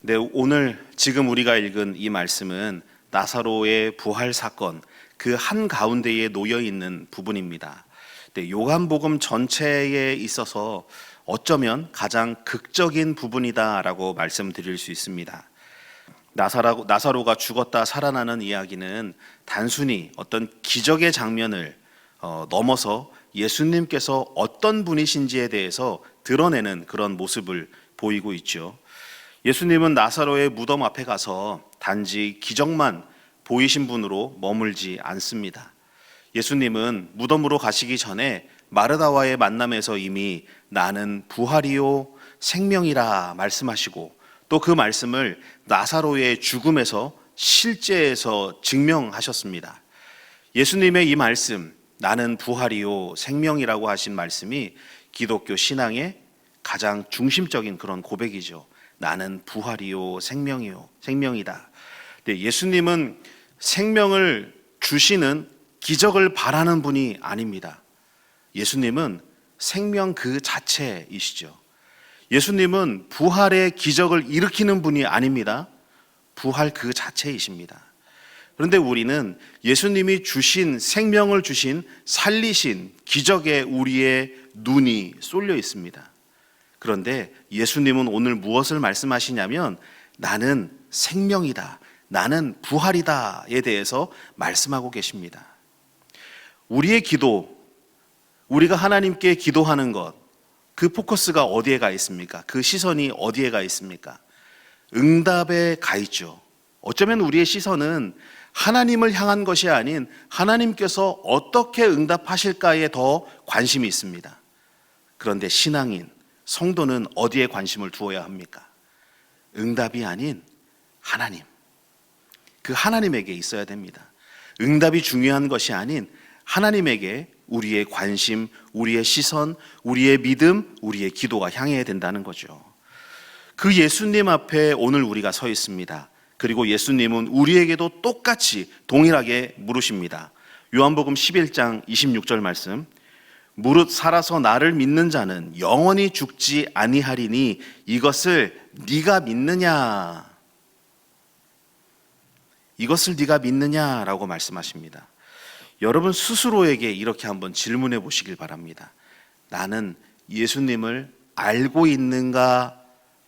네, 오늘 지금 우리가 읽은 이 말씀은 나사로의 부활 사건 그 한가운데에 놓여 있는 부분입니다. 네, 요한복음 전체에 있어서 어쩌면 가장 극적인 부분이다라고 말씀드릴 수 있습니다. 나사로가 죽었다 살아나는 이야기는 단순히 어떤 기적의 장면을 넘어서 예수님께서 어떤 분이신지에 대해서 드러내는 그런 모습을 보이고 있죠. 예수님은 나사로의 무덤 앞에 가서 단지 기적만 보이신 분으로 머물지 않습니다. 예수님은 무덤으로 가시기 전에 마르다와의 만남에서 이미 나는 부활이요 생명이라 말씀하시고 또 그 말씀을 나사로의 죽음에서 실제에서 증명하셨습니다. 예수님의 이 말씀, 나는 부활이요 생명이라고 하신 말씀이 기독교 신앙의 가장 중심적인 그런 고백이죠. 나는 부활이요 생명이다. 네, 예수님은 생명을 주시는 기적을 바라는 분이 아닙니다. 예수님은 생명 그 자체이시죠. 예수님은 부활의 기적을 일으키는 분이 아닙니다. 부활 그 자체이십니다. 그런데 우리는 예수님이 주신 생명을 주신 살리신 기적에 우리의 눈이 쏠려 있습니다. 그런데 예수님은 오늘 무엇을 말씀하시냐면 나는 생명이다, 나는 부활이다에 대해서 말씀하고 계십니다. 우리의 기도, 우리가 하나님께 기도하는 것, 그 포커스가 어디에 가 있습니까? 그 시선이 어디에 가 있습니까? 응답에 가 있죠. 어쩌면 우리의 시선은 하나님을 향한 것이 아닌 하나님께서 어떻게 응답하실까에 더 관심이 있습니다. 그런데 신앙인, 성도는 어디에 관심을 두어야 합니까? 응답이 아닌 하나님, 그 하나님에게 있어야 됩니다. 응답이 중요한 것이 아닌 하나님에게 우리의 관심, 우리의 시선, 우리의 믿음, 우리의 기도가 향해야 된다는 거죠. 그 예수님 앞에 오늘 우리가 서 있습니다. 그리고 예수님은 우리에게도 똑같이 동일하게 물으십니다. 요한복음 11장 26절 말씀, 무릇 살아서 나를 믿는 자는 영원히 죽지 아니하리니 이것을 네가 믿느냐? 이것을 네가 믿느냐라고 말씀하십니다. 여러분 스스로에게 이렇게 한번 질문해 보시길 바랍니다. 나는 예수님을 알고 있는가?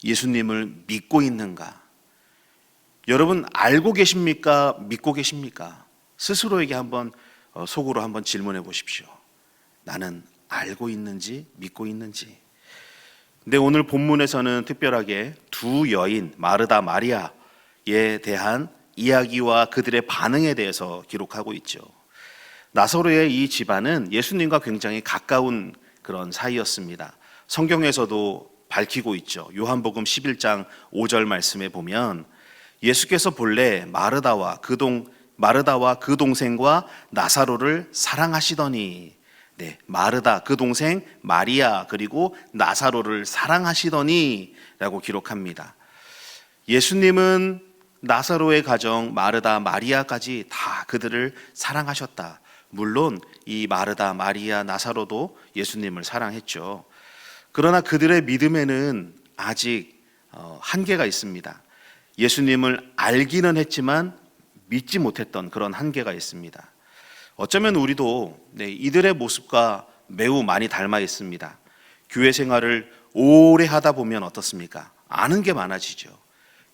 예수님을 믿고 있는가? 여러분 알고 계십니까? 믿고 계십니까? 스스로에게 한번 속으로 한번 질문해 보십시오. 나는 알고 있는지 믿고 있는지. 근데 오늘 본문에서는 특별하게 두 여인 마르다 마리아에 대한 이야기와 그들의 반응에 대해서 기록하고 있죠. 나사로의 이 집안은 예수님과 굉장히 가까운 그런 사이였습니다. 성경에서도 밝히고 있죠. 요한복음 11장 5절 말씀에 보면 예수께서 본래 마르다와 그 동생과 나사로를 사랑하시더니, 네, 마르다 그 동생 마리아 그리고 나사로를 사랑하시더니 라고 기록합니다. 예수님은 나사로의 가정 마르다 마리아까지 다 그들을 사랑하셨다. 물론 이 마르다 마리아 나사로도 예수님을 사랑했죠. 그러나 그들의 믿음에는 아직 한계가 있습니다. 예수님을 알기는 했지만 믿지 못했던 그런 한계가 있습니다. 어쩌면 우리도 이들의 모습과 매우 많이 닮아 있습니다. 교회 생활을 오래 하다 보면 어떻습니까? 아는 게 많아지죠.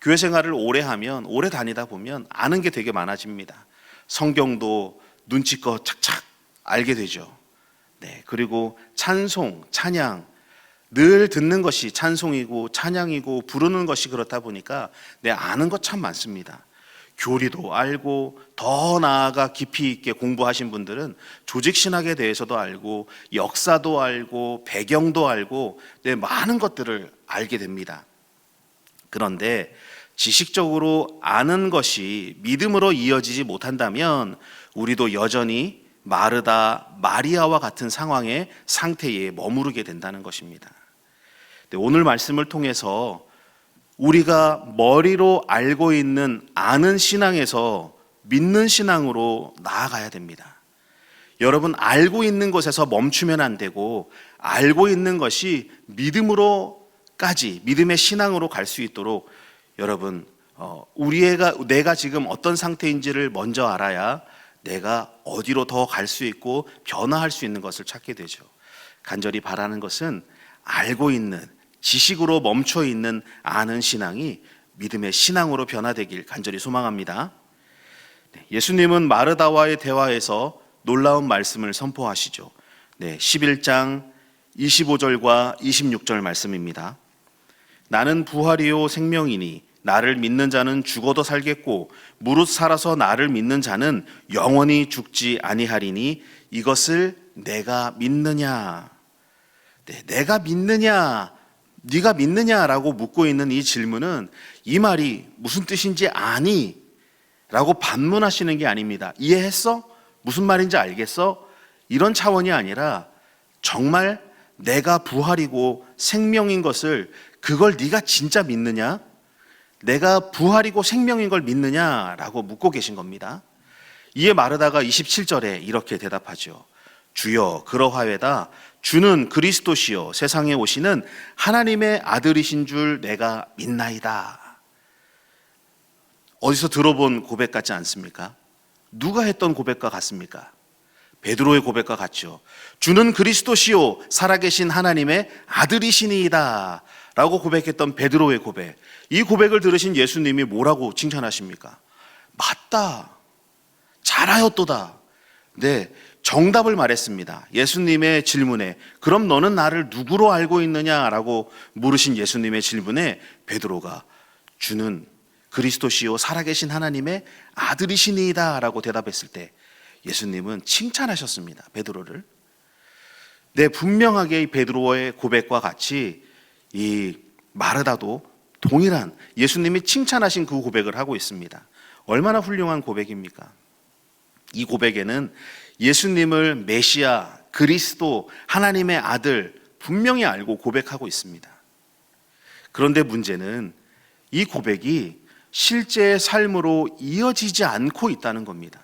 교회 생활을 오래 하면, 오래 다니다 보면 아는 게 되게 많아집니다. 성경도 눈치껏 착착 알게 되죠. 네, 그리고 찬송, 찬양, 늘 듣는 것이 찬송이고 찬양이고 부르는 것이 그렇다 보니까 아는 것 참 많습니다. 교리도 알고 더 나아가 깊이 있게 공부하신 분들은 조직신학에 대해서도 알고 역사도 알고 배경도 알고 많은 것들을 알게 됩니다. 그런데 지식적으로 아는 것이 믿음으로 이어지지 못한다면 우리도 여전히 마르다 마리아와 같은 상태에 머무르게 된다는 것입니다. 오늘 말씀을 통해서 우리가 머리로 알고 있는 아는 신앙에서 믿는 신앙으로 나아가야 됩니다. 여러분 알고 있는 것에서 멈추면 안 되고 알고 있는 것이 믿음으로까지 믿음의 신앙으로 갈 수 있도록 여러분, 내가 지금 어떤 상태인지를 먼저 알아야 내가 어디로 더 갈 수 있고 변화할 수 있는 것을 찾게 되죠. 간절히 바라는 것은 알고 있는, 지식으로 멈춰 있는 아는 신앙이 믿음의 신앙으로 변화되길 간절히 소망합니다. 예수님은 마르다와의 대화에서 놀라운 말씀을 선포하시죠. 11장 25절과 26절 말씀입니다. 나는 부활이요 생명이니 나를 믿는 자는 죽어도 살겠고 무릇 살아서 나를 믿는 자는 영원히 죽지 아니하리니 이것을 내가 믿느냐? 내가 믿느냐? 네가 믿느냐라고 묻고 있는 이 질문은 이 말이 무슨 뜻인지 아니? 라고 반문하시는 게 아닙니다. 이해했어? 무슨 말인지 알겠어? 이런 차원이 아니라 정말 내가 부활이고 생명인 것을, 그걸 네가 진짜 믿느냐? 내가 부활이고 생명인 걸 믿느냐라고 묻고 계신 겁니다. 이에 마르다가 27절에 이렇게 대답하죠. 주여 그러하외다. 주는 그리스도시요 세상에 오시는 하나님의 아들이신 줄 내가 믿나이다. 어디서 들어본 고백 같지 않습니까? 누가 했던 고백과 같습니까? 베드로의 고백과 같죠. 주는 그리스도시요 살아계신 하나님의 아들이시니이다 라고 고백했던 베드로의 고백. 이 고백을 들으신 예수님이 뭐라고 칭찬하십니까? 맞다, 잘하였도다. 네, 정답을 말했습니다. 예수님의 질문에 그럼 너는 나를 누구로 알고 있느냐라고 물으신 예수님의 질문에 베드로가 주는 그리스도시요 살아계신 하나님의 아들이시니이다 라고 대답했을 때 예수님은 칭찬하셨습니다. 베드로를. 네, 분명하게 이 베드로의 고백과 같이 이 마르다도 동일한 예수님이 칭찬하신 그 고백을 하고 있습니다. 얼마나 훌륭한 고백입니까? 이 고백에는 예수님을 메시아, 그리스도, 하나님의 아들 분명히 알고 고백하고 있습니다. 그런데 문제는 이 고백이 실제의 삶으로 이어지지 않고 있다는 겁니다.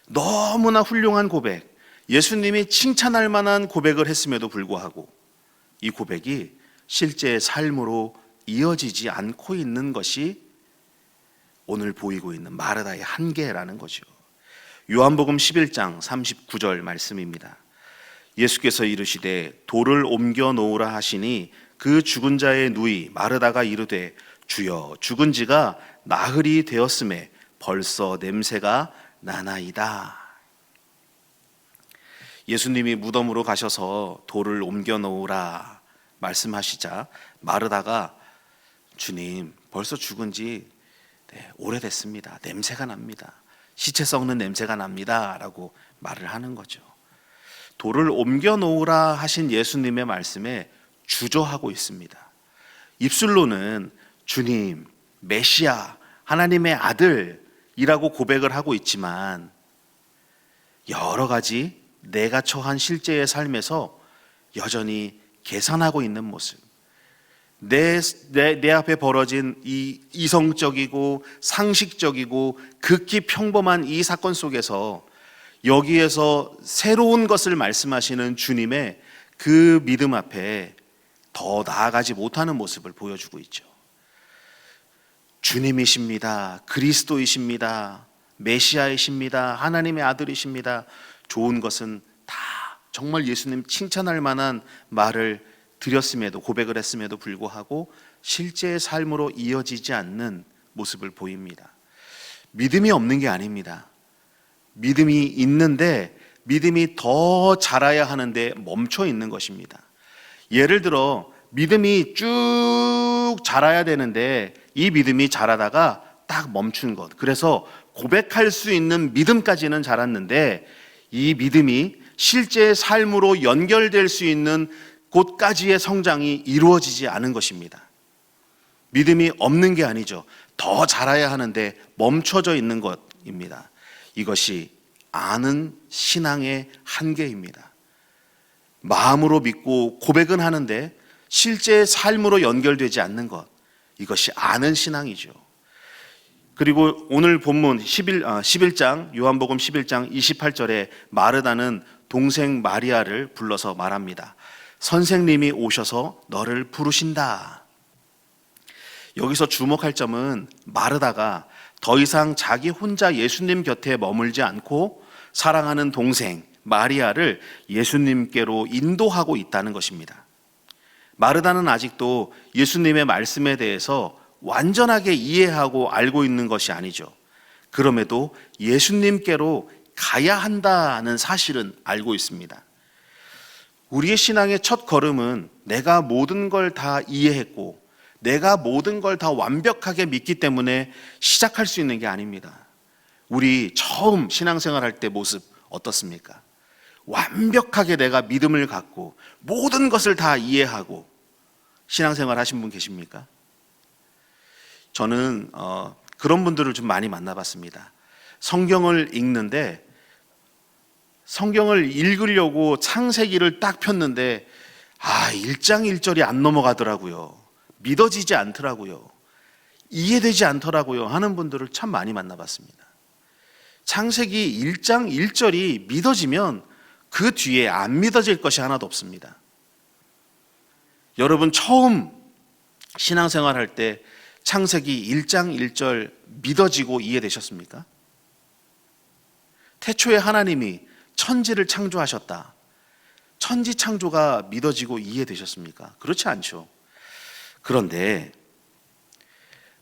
너무나 훌륭한 고백, 예수님이 칭찬할 만한 고백을 했음에도 불구하고 이 고백이 실제의 삶으로 이어지지 않고 있는 것이 오늘 보이고 있는 마르다의 한계라는 거죠. 요한복음 11장 39절 말씀입니다. 예수께서 이르시되 돌을 옮겨 놓으라 하시니 그 죽은 자의 누이 마르다가 이르되 주여 죽은 지가 나흘이 되었음에 벌써 냄새가 나나이다. 예수님이 무덤으로 가셔서 돌을 옮겨 놓으라 말씀하시자 마르다가 주님 벌써 죽은 지 오래됐습니다. 냄새가 납니다. 시체 썩는 냄새가 납니다 라고 말을 하는 거죠. 돌을 옮겨 놓으라 하신 예수님의 말씀에 주저하고 있습니다. 입술로는 주님, 메시아, 하나님의 아들이라고 고백을 하고 있지만 여러 가지 내가 처한 실제의 삶에서 여전히 계산하고 있는 모습, 내 앞에 벌어진 이 이성적이고 상식적이고 극히 평범한 이 사건 속에서 여기에서 새로운 것을 말씀하시는 주님의 그 믿음 앞에 더 나아가지 못하는 모습을 보여주고 있죠. 주님이십니다. 그리스도이십니다. 메시아이십니다. 하나님의 아들이십니다. 좋은 것은 다 정말 예수님 칭찬할 만한 말을 드렸음에도, 고백을 했음에도 불구하고 실제의 삶으로 이어지지 않는 모습을 보입니다. 믿음이 없는 게 아닙니다. 믿음이 있는데 믿음이 더 자라야 하는데 멈춰 있는 것입니다. 예를 들어 믿음이 쭉 자라야 되는데 이 믿음이 자라다가 딱 멈춘 것. 그래서 고백할 수 있는 믿음까지는 자랐는데 이 믿음이 실제의 삶으로 연결될 수 있는 곳까지의 성장이 이루어지지 않은 것입니다. 믿음이 없는 게 아니죠. 더 자라야 하는데 멈춰져 있는 것입니다. 이것이 아는 신앙의 한계입니다. 마음으로 믿고 고백은 하는데 실제의 삶으로 연결되지 않는 것, 이것이 아는 신앙이죠. 그리고 오늘 본문 11장 요한복음 11장 28절에 마르다는 동생 마리아를 불러서 말합니다. 선생님이 오셔서 너를 부르신다. 여기서 주목할 점은 마르다가 더 이상 자기 혼자 예수님 곁에 머물지 않고 사랑하는 동생 마리아를 예수님께로 인도하고 있다는 것입니다. 마르다는 아직도 예수님의 말씀에 대해서 완전하게 이해하고 알고 있는 것이 아니죠. 그럼에도 예수님께로 가야 한다는 사실은 알고 있습니다. 우리의 신앙의 첫 걸음은 내가 모든 걸 다 이해했고 내가 모든 걸 다 완벽하게 믿기 때문에 시작할 수 있는 게 아닙니다. 우리 처음 신앙생활 할 때 모습 어떻습니까? 완벽하게 내가 믿음을 갖고 모든 것을 다 이해하고 신앙생활 하신 분 계십니까? 저는 그런 분들을 좀 많이 만나봤습니다. 성경을 읽는데 성경을 읽으려고 창세기를 딱 폈는데 1장 1절이 안 넘어가더라고요. 믿어지지 않더라고요. 이해되지 않더라고요 하는 분들을 참 많이 만나봤습니다. 창세기 1장 1절이 믿어지면 그 뒤에 안 믿어질 것이 하나도 없습니다. 여러분 처음 신앙생활 할 때 창세기 1장 1절 믿어지고 이해되셨습니까? 태초에 하나님이 천지를 창조하셨다. 천지 창조가 믿어지고 이해되셨습니까? 그렇지 않죠. 그런데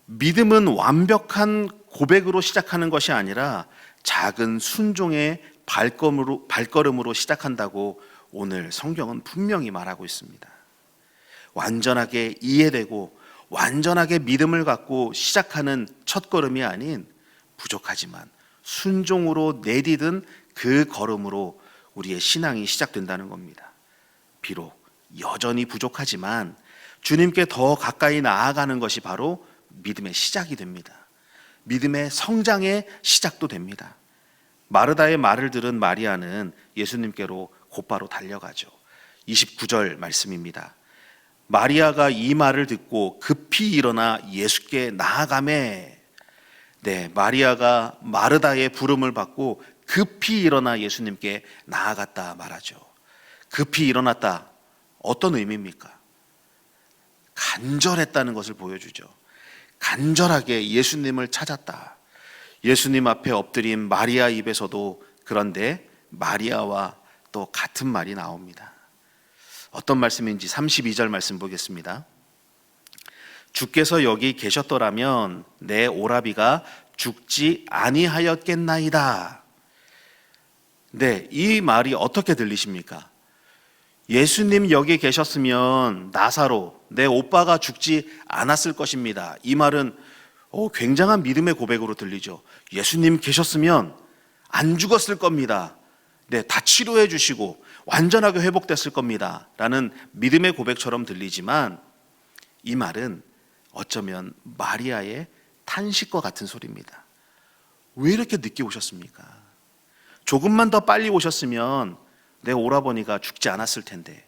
믿음은 완벽한 고백으로 시작하는 것이 아니라 작은 순종의 발걸음으로 시작한다고 오늘 성경은 분명히 말하고 있습니다. 완전하게 이해되고 완전하게 믿음을 갖고 시작하는 첫걸음이 아닌 부족하지만 순종으로 내디딘 그 걸음으로 우리의 신앙이 시작된다는 겁니다. 비록 여전히 부족하지만 주님께 더 가까이 나아가는 것이 바로 믿음의 시작이 됩니다. 믿음의 성장의 시작도 됩니다. 마르다의 말을 들은 마리아는 예수님께로 곧바로 달려가죠. 29절 말씀입니다. 마리아가 이 말을 듣고 급히 일어나 예수께 나아가매. 네, 마리아가 마르다의 부름을 받고 급히 일어나 예수님께 나아갔다 말하죠. 급히 일어났다. 어떤 의미입니까? 간절했다는 것을 보여주죠. 간절하게 예수님을 찾았다. 예수님 앞에 엎드린 마리아 입에서도 그런데 마리아와 또 같은 말이 나옵니다. 어떤 말씀인지 32절 말씀 보겠습니다. 주께서 여기 계셨더라면 내 오라비가 죽지 아니하였겠나이다. 네, 이 말이 어떻게 들리십니까? 예수님 여기 계셨으면 나사로, 내 오빠가 죽지 않았을 것입니다. 이 말은 굉장한 믿음의 고백으로 들리죠. 예수님 계셨으면 안 죽었을 겁니다. 네, 다 치료해 주시고 완전하게 회복됐을 겁니다. 라는 믿음의 고백처럼 들리지만 이 말은 어쩌면 마리아의 탄식과 같은 소리입니다. 왜 이렇게 늦게 오셨습니까? 조금만 더 빨리 오셨으면 내 오라버니가 죽지 않았을 텐데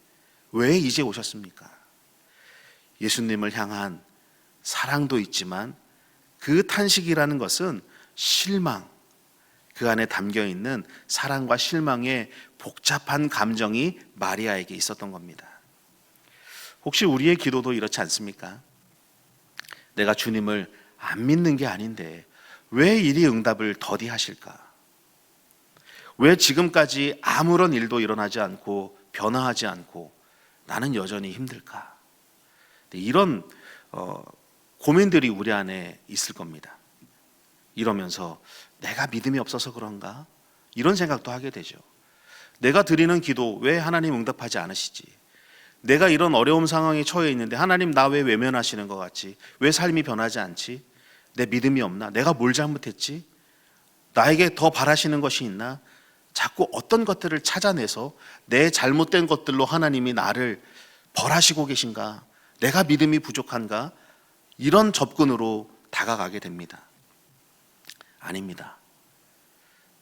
왜 이제 오셨습니까? 예수님을 향한 사랑도 있지만 그 탄식이라는 것은 실망, 그 안에 담겨있는 사랑과 실망의 복잡한 감정이 마리아에게 있었던 겁니다. 혹시 우리의 기도도 이렇지 않습니까? 내가 주님을 안 믿는 게 아닌데 왜 이리 응답을 더디하실까? 왜 지금까지 아무런 일도 일어나지 않고 변화하지 않고 나는 여전히 힘들까? 이런 고민들이 우리 안에 있을 겁니다. 이러면서 내가 믿음이 없어서 그런가? 이런 생각도 하게 되죠. 내가 드리는 기도 왜 하나님 응답하지 않으시지? 내가 이런 어려운 상황에 처해 있는데 하나님 나 왜 외면하시는 것 같지? 왜 삶이 변하지 않지? 내 믿음이 없나? 내가 뭘 잘못했지? 나에게 더 바라시는 것이 있나? 자꾸 어떤 것들을 찾아내서 내 잘못된 것들로 하나님이 나를 벌하시고 계신가? 내가 믿음이 부족한가? 이런 접근으로 다가가게 됩니다. 아닙니다.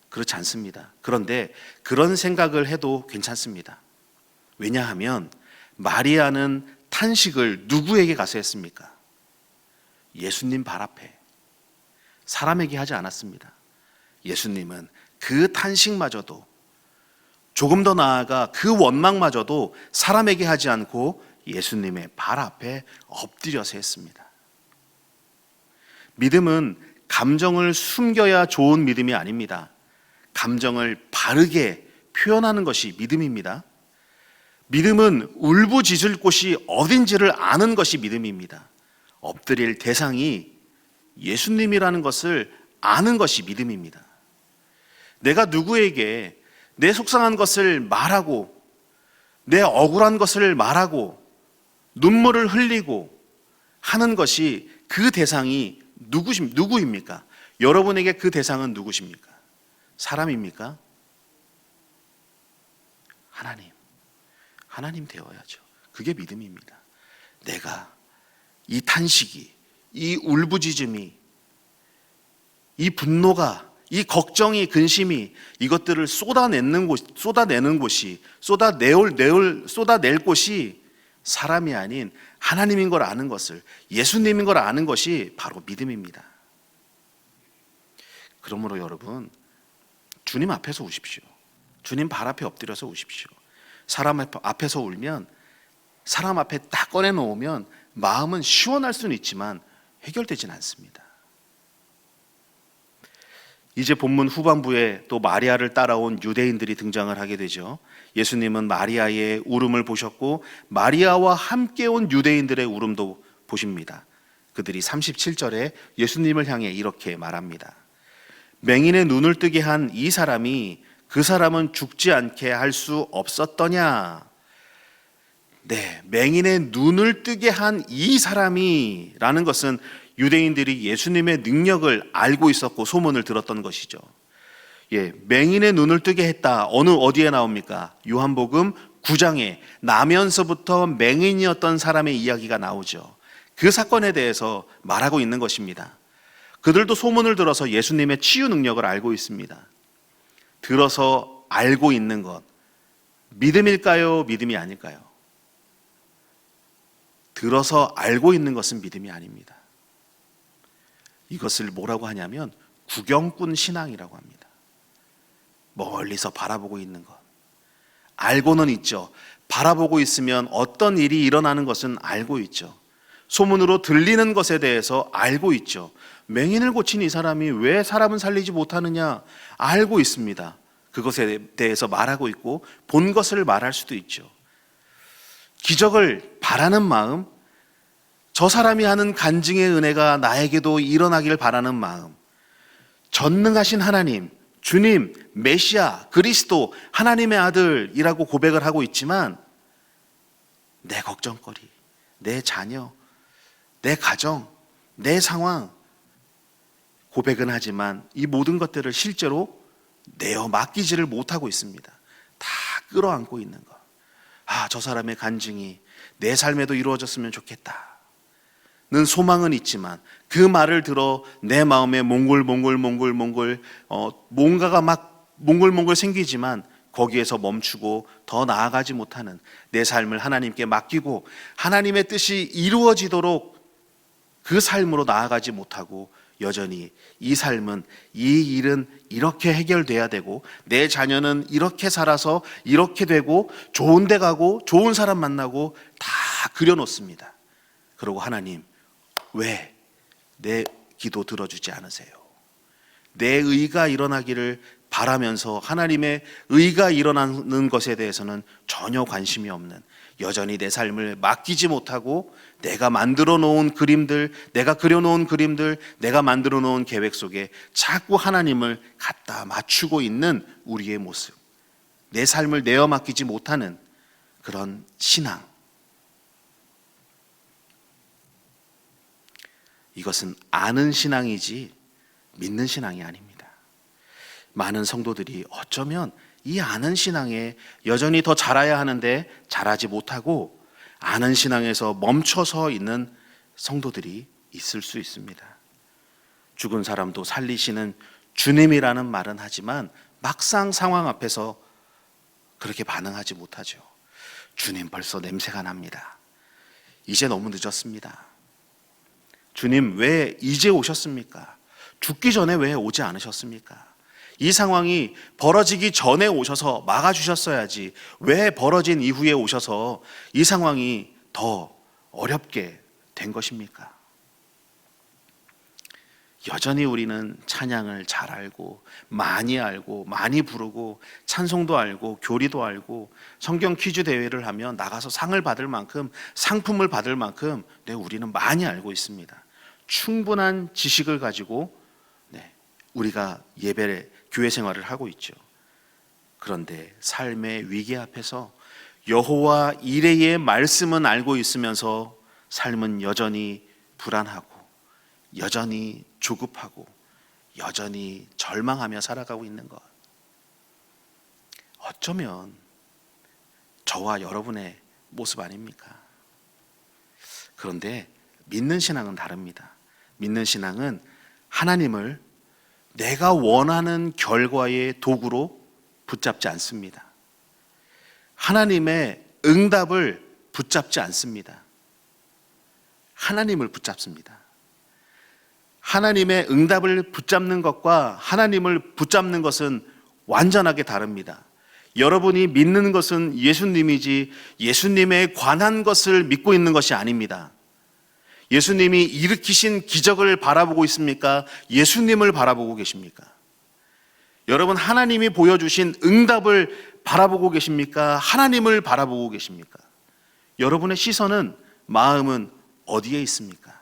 그렇지 않습니다. 그런데 그런 생각을 해도 괜찮습니다. 왜냐하면 마리아는 탄식을 누구에게 가서 했습니까? 예수님 발 앞에, 사람에게 하지 않았습니다. 예수님은 그 탄식마저도, 조금 더 나아가 그 원망마저도 사람에게 하지 않고 예수님의 발 앞에 엎드려서 했습니다. 믿음은 감정을 숨겨야 좋은 믿음이 아닙니다. 감정을 바르게 표현하는 것이 믿음입니다. 믿음은 울부짖을 곳이 어딘지를 아는 것이 믿음입니다. 엎드릴 대상이 예수님이라는 것을 아는 것이 믿음입니다. 내가 누구에게 내 속상한 것을 말하고 내 억울한 것을 말하고 눈물을 흘리고 하는 것이 그 대상이 누구입니까? 여러분에게 그 대상은 누구십니까? 사람입니까? 하나님 되어야죠. 그게 믿음입니다. 내가 이 탄식이, 이 울부짖음이, 이 분노가, 이 걱정이, 근심이 이것들을 쏟아내는 곳이 쏟아낼 곳이 사람이 아닌 하나님인 걸 아는 것을, 예수님인 걸 아는 것이 바로 믿음입니다. 그러므로 여러분, 주님 앞에서 우십시오. 주님 발 앞에 엎드려서 우십시오. 사람 앞에서 울면, 사람 앞에 딱 꺼내놓으면 마음은 시원할 수는 있지만 해결되진 않습니다. 이제 본문 후반부에 또 마리아를 따라온 유대인들이 등장을 하게 되죠. 예수님은 마리아의 울음을 보셨고 마리아와 함께 온 유대인들의 울음도 보십니다. 그들이 37절에 예수님을 향해 이렇게 말합니다. 맹인의 눈을 뜨게 한 이 사람이 그 사람은 죽지 않게 할 수 없었더냐? 네, 맹인의 눈을 뜨게 한 이 사람이라는 것은 유대인들이 예수님의 능력을 알고 있었고 소문을 들었던 것이죠. 예, 맹인의 눈을 뜨게 했다. 어디에 나옵니까? 요한복음 9장에 나면서부터 맹인이었던 사람의 이야기가 나오죠. 그 사건에 대해서 말하고 있는 것입니다. 그들도 소문을 들어서 예수님의 치유 능력을 알고 있습니다. 들어서 알고 있는 것, 믿음일까요? 믿음이 아닐까요? 들어서 알고 있는 것은 믿음이 아닙니다. 이것을 뭐라고 하냐면 구경꾼 신앙이라고 합니다. 멀리서 바라보고 있는 것. 알고는 있죠. 바라보고 있으면 어떤 일이 일어나는 것은 알고 있죠. 소문으로 들리는 것에 대해서 알고 있죠. 맹인을 고친 이 사람이 왜 사람은 살리지 못하느냐 알고 있습니다. 그것에 대해서 말하고 있고 본 것을 말할 수도 있죠. 기적을 바라는 마음, 저 사람이 하는 간증의 은혜가 나에게도 일어나기를 바라는 마음, 전능하신 하나님, 주님, 메시아, 그리스도, 하나님의 아들이라고 고백을 하고 있지만 내 걱정거리, 내 자녀, 내 가정, 내 상황 고백은 하지만 이 모든 것들을 실제로 내어 맡기지를 못하고 있습니다. 다 끌어안고 있는 것. 저 사람의 간증이 내 삶에도 이루어졌으면 좋겠다 는 소망은 있지만 그 말을 들어 내 마음에 몽글몽글 뭔가가 막 몽글몽글 생기지만 거기에서 멈추고 더 나아가지 못하는 내 삶을 하나님께 맡기고 하나님의 뜻이 이루어지도록 그 삶으로 나아가지 못하고 여전히 이 삶은, 이 일은 이렇게 해결돼야 되고 내 자녀는 이렇게 살아서 이렇게 되고 좋은 데 가고 좋은 사람 만나고 다 그려놓습니다. 그리고 하나님, 왜 내 기도 들어주지 않으세요? 내 의가 일어나기를 바라면서 하나님의 의가 일어나는 것에 대해서는 전혀 관심이 없는, 여전히 내 삶을 맡기지 못하고 내가 만들어 놓은 그림들, 내가 그려놓은 그림들, 내가 만들어 놓은 계획 속에 자꾸 하나님을 갖다 맞추고 있는 우리의 모습, 내 삶을 내어 맡기지 못하는 그런 신앙, 이것은 아는 신앙이지 믿는 신앙이 아닙니다. 많은 성도들이 어쩌면 이 아는 신앙에 여전히 더 자라야 하는데 자라지 못하고 아는 신앙에서 멈춰서 있는 성도들이 있을 수 있습니다. 죽은 사람도 살리시는 주님이라는 말은 하지만 막상 상황 앞에서 그렇게 반응하지 못하죠. 주님 벌써 냄새가 납니다. 이제 너무 늦었습니다. 주님 왜 이제 오셨습니까? 죽기 전에 왜 오지 않으셨습니까? 이 상황이 벌어지기 전에 오셔서 막아주셨어야지 왜 벌어진 이후에 오셔서 이 상황이 더 어렵게 된 것입니까? 여전히 우리는 찬양을 잘 알고 많이 부르고 찬송도 알고 교리도 알고 성경 퀴즈 대회를 하면 나가서 상을 받을 만큼 상품을 받을 만큼 우리는 많이 알고 있습니다. 충분한 지식을 가지고 우리가 예배 교회 생활을 하고 있죠. 그런데 삶의 위기 앞에서 여호와 이레의 말씀은 알고 있으면서 삶은 여전히 불안하고 여전히 조급하고 여전히 절망하며 살아가고 있는 것, 어쩌면 저와 여러분의 모습 아닙니까? 그런데 믿는 신앙은 다릅니다. 믿는 신앙은 하나님을 내가 원하는 결과의 도구로 붙잡지 않습니다. 하나님의 응답을 붙잡지 않습니다. 하나님을 붙잡습니다. 하나님의 응답을 붙잡는 것과 하나님을 붙잡는 것은 완전하게 다릅니다. 여러분이 믿는 것은 예수님이지 예수님에 관한 것을 믿고 있는 것이 아닙니다. 예수님이 일으키신 기적을 바라보고 있습니까? 예수님을 바라보고 계십니까? 여러분, 하나님이 보여주신 응답을 바라보고 계십니까? 하나님을 바라보고 계십니까? 여러분의 시선은, 마음은 어디에 있습니까?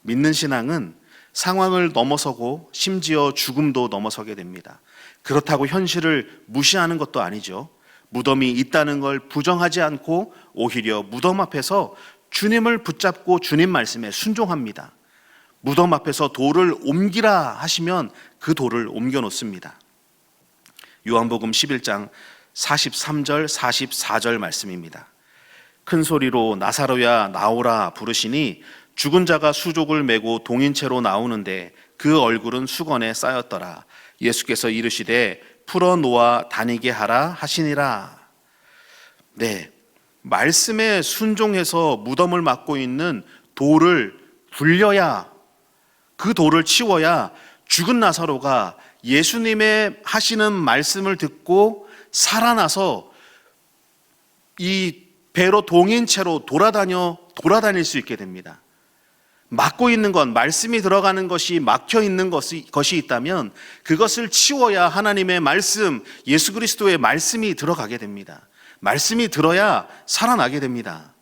믿는 신앙은 상황을 넘어서고 심지어 죽음도 넘어서게 됩니다. 그렇다고 현실을 무시하는 것도 아니죠. 무덤이 있다는 걸 부정하지 않고 오히려 무덤 앞에서 주님을 붙잡고 주님 말씀에 순종합니다. 무덤 앞에서 돌을 옮기라 하시면 그 돌을 옮겨 놓습니다. 요한복음 11장 43절 44절 말씀입니다. 큰 소리로 나사로야 나오라 부르시니 죽은 자가 수족을 메고 동인채로 나오는데 그 얼굴은 수건에 쌓였더라. 예수께서 이르시되 풀어놓아 다니게 하라 하시니라. 말씀에 순종해서 무덤을 막고 있는 돌을 굴려야, 그 돌을 치워야 죽은 나사로가 예수님의 하시는 말씀을 듣고 살아나서 이 배로 동인채로 돌아다닐 수 있게 됩니다. 막고 있는 것, 말씀이 들어가는 것이 막혀 있는 것이 있다면 그것을 치워야 하나님의 말씀, 예수 그리스도의 말씀이 들어가게 됩니다. 말씀이 들어야 살아나게 됩니다.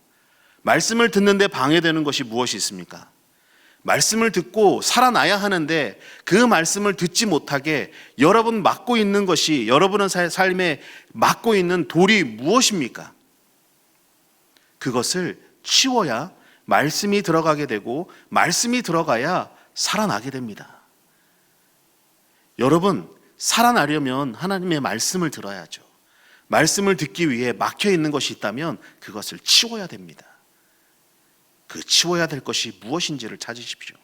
말씀을 듣는데 방해되는 것이 무엇이 있습니까? 말씀을 듣고 살아나야 하는데 그 말씀을 듣지 못하게 여러분 막고 있는 것이, 여러분의 삶에 막고 있는 돌이 무엇입니까? 그것을 치워야 말씀이 들어가게 되고 말씀이 들어가야 살아나게 됩니다. 여러분, 살아나려면 하나님의 말씀을 들어야죠. 말씀을 듣기 위해 막혀 있는 것이 있다면 그것을 치워야 됩니다. 그 치워야 될 것이 무엇인지를 찾으십시오.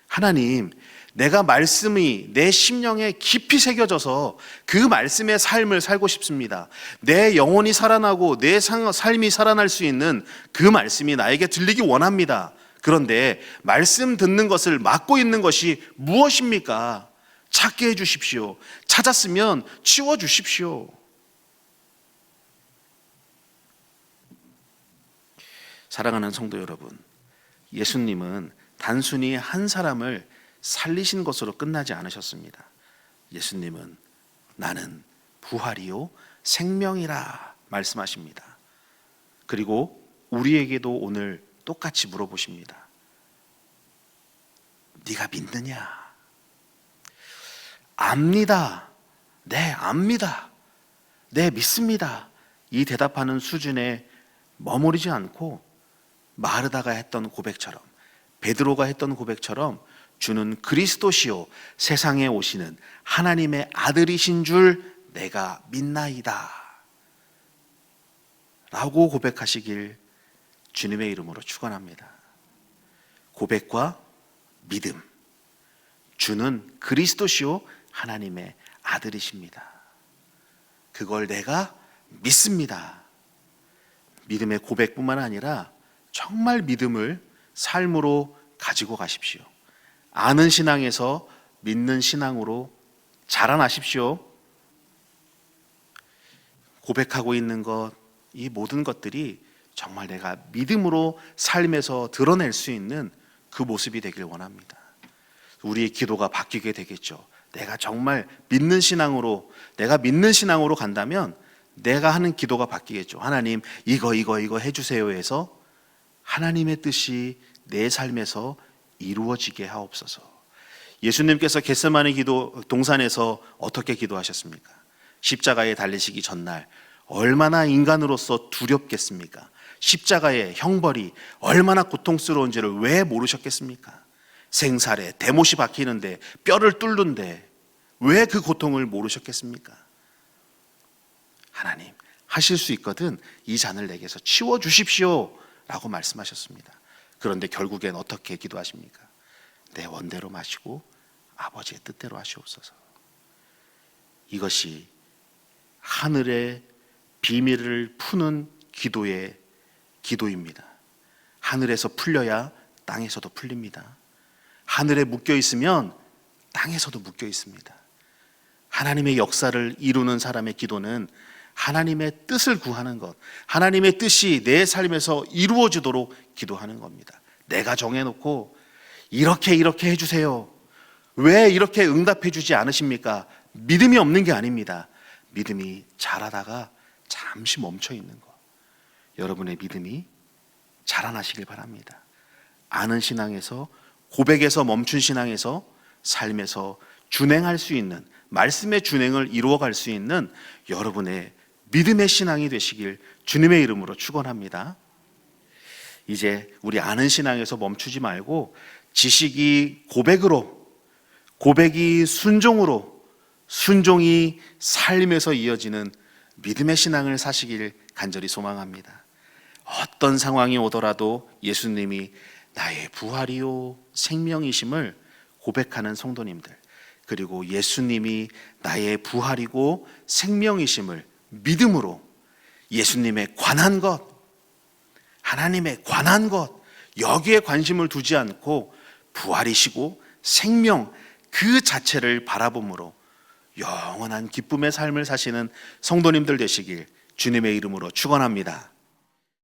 하나님, 내가 말씀이 내 심령에 깊이 새겨져서 그 말씀의 삶을 살고 싶습니다. 내 영혼이 살아나고 내 삶이 살아날 수 있는 그 말씀이 나에게 들리기 원합니다. 그런데 말씀 듣는 것을 막고 있는 것이 무엇입니까? 찾게 해주십시오. 찾았으면 치워주십시오. 사랑하는 성도 여러분, 예수님은 단순히 한 사람을 살리신 것으로 끝나지 않으셨습니다. 예수님은 나는 부활이요 생명이라 말씀하십니다. 그리고 우리에게도 오늘 똑같이 물어보십니다. 네가 믿느냐? 압니다. 네, 압니다. 네, 믿습니다. 이 대답하는 수준에 머무르지 않고 마르다가 했던 고백처럼, 베드로가 했던 고백처럼 주는 그리스도시요 세상에 오시는 하나님의 아들이신 줄 내가 믿나이다 라고 고백하시길 주님의 이름으로 축원합니다. 고백과 믿음, 주는 그리스도시요 하나님의 아들이십니다. 그걸 내가 믿습니다. 믿음의 고백뿐만 아니라 정말 믿음을 삶으로 가지고 가십시오. 아는 신앙에서 믿는 신앙으로 자라나십시오. 고백하고 있는 것, 이 모든 것들이 정말 내가 믿음으로 삶에서 드러낼 수 있는 그 모습이 되길 원합니다. 우리의 기도가 바뀌게 되겠죠. 내가 정말 믿는 신앙으로, 내가 믿는 신앙으로 간다면 내가 하는 기도가 바뀌겠죠. 하나님 이거 해주세요 해서 하나님의 뜻이 내 삶에서 이루어지게 하옵소서. 예수님께서 겟세마네 기도 동산에서 어떻게 기도하셨습니까? 십자가에 달리시기 전날 얼마나 인간으로서 두렵겠습니까? 십자가의 형벌이 얼마나 고통스러운지를 왜 모르셨겠습니까? 생살에 대못이 박히는데, 뼈를 뚫는데 왜 그 고통을 모르셨겠습니까? 하나님, 하실 수 있거든 이 잔을 내게서 치워주십시오 라고 말씀하셨습니다. 그런데 결국엔 어떻게 기도하십니까? 내 원대로 마시고 아버지의 뜻대로 하시옵소서. 이것이 하늘의 비밀을 푸는 기도입니다. 하늘에서 풀려야 땅에서도 풀립니다. 하늘에 묶여 있으면 땅에서도 묶여 있습니다. 하나님의 역사를 이루는 사람의 기도는 하나님의 뜻을 구하는 것, 하나님의 뜻이 내 삶에서 이루어지도록 기도하는 겁니다. 내가 정해놓고 이렇게 해주세요. 왜 이렇게 응답해 주지 않으십니까? 믿음이 없는 게 아닙니다. 믿음이 자라다가 잠시 멈춰 있는 것. 여러분의 믿음이 자라나시길 바랍니다. 아는 신앙에서, 고백에서 멈춘 신앙에서 삶에서 준행할 수 있는, 말씀의 준행을 이루어갈 수 있는 여러분의 믿음의 신앙이 되시길 주님의 이름으로 축원합니다. 이제 우리 아는 신앙에서 멈추지 말고 지식이 고백으로, 고백이 순종으로, 순종이 삶에서 이어지는 믿음의 신앙을 사시길 간절히 소망합니다. 어떤 상황이 오더라도 예수님이 나의 부활이요 생명이심을 고백하는 성도님들, 그리고 예수님이 나의 부활이고 생명이심을 믿음으로 예수님에 관한 것, 하나님에 관한 것, 여기에 관심을 두지 않고 부활이시고 생명 그 자체를 바라봄으로 영원한 기쁨의 삶을 사시는 성도님들 되시길 주님의 이름으로 축원합니다.